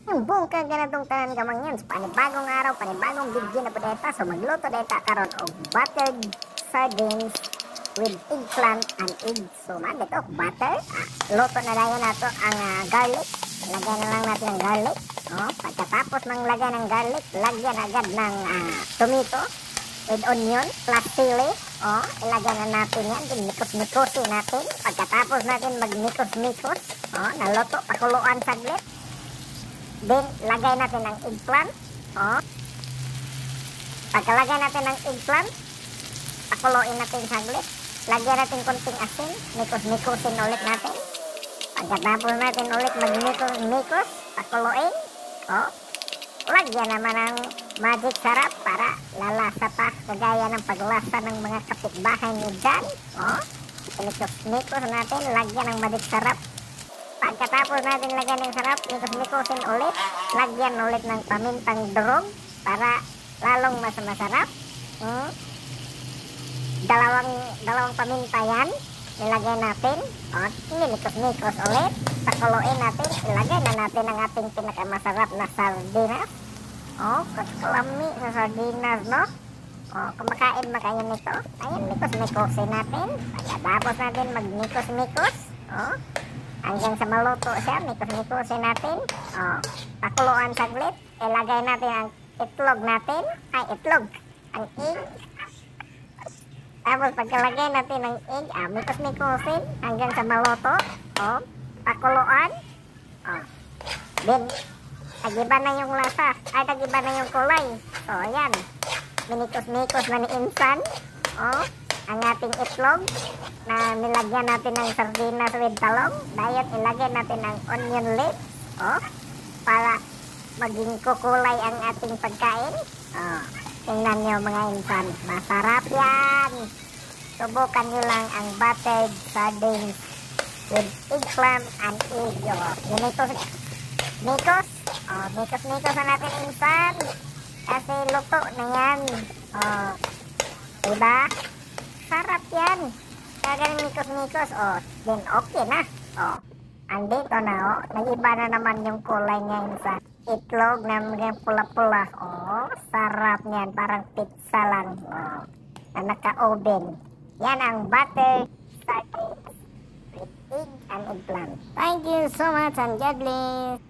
Buong kaganatong tanan kamang yan. So, panibagong araw, panibagong video na po deta. So, magluto deta karon og buttered sardines with eggplant and egg. So, magit og butter. Luto na dayon nato ang garlic. Lagyan na lang natin ang garlic. Pagkatapos ng lagyan ng garlic, lagyan agad ng tomato with onion plus chili. Ilagyan na natin yan. Mikos-mikosin natin. Pagkatapos natin mag-mikos-mikos, naluto, pakuluan saglit. Then, lagay natin ang eggplant. Pagkalagay natin ng eggplant, pakuluin natin saglit. Lagyan natin konting asin. Mikos-mikosin ulit natin. Pagkatapos natin ulit mag-mikos-mikos, pakuluin. Lagyan naman ng magic sarap para lalasa pa kagaya ng paglasa ng mga kapitbahay niyo dyan. Mikos-mikos natin, lagyan ng magic sarap. Pagkatapos natin lagyan ng sarap, mikos-mikosin ulit, lagyan ulit ng pamintang durog para lalong mas masarap. Dalawang paminta yan, ilagay natin. Mikos-mikos ulit, pakuluin natin, ilagay na natin ang ating pinakamasarap na sardinas. Kalami sa sardinas, no? Kumakain ba kayo nito? Ayan, mikos-mikosin natin. Pagkatapos natin mag-mikos-mikos, hanggang sa maluto siya, mikos-mikosin natin. Pakuluan saglit. Ilagay natin ang itlog natin. Ang egg. Tapos pagkalagay natin ng egg, mikos-mikosin hanggang sa maluto. Pakuluan. Then, tagiba na yung lasa. Tagiba na yung kulay. Ayan. Minikos-mikos na ni Insan. Ang ating itlog na nilagyan natin ng sardinas with talong. Dayon ilagay natin ang onion leaves para maging kukulay ang ating pagkain. Tingnan nyo mga insan, masarap yan. Subukan nyo lang ang buttered sardines with eggplant and egg. Mikos na natin insan kasi luto na yan. Diba? Sarap yan. Kagaling mikos-mikos. Then okay na. Andito na. Nag-iba na naman yung kulay niya sa itlog na mga pula-pula. Sarap niyan. Parang pizza lang. Na naka-oven. Yan ang butter sardines with egg and eggplant. Thank you so much and God bless.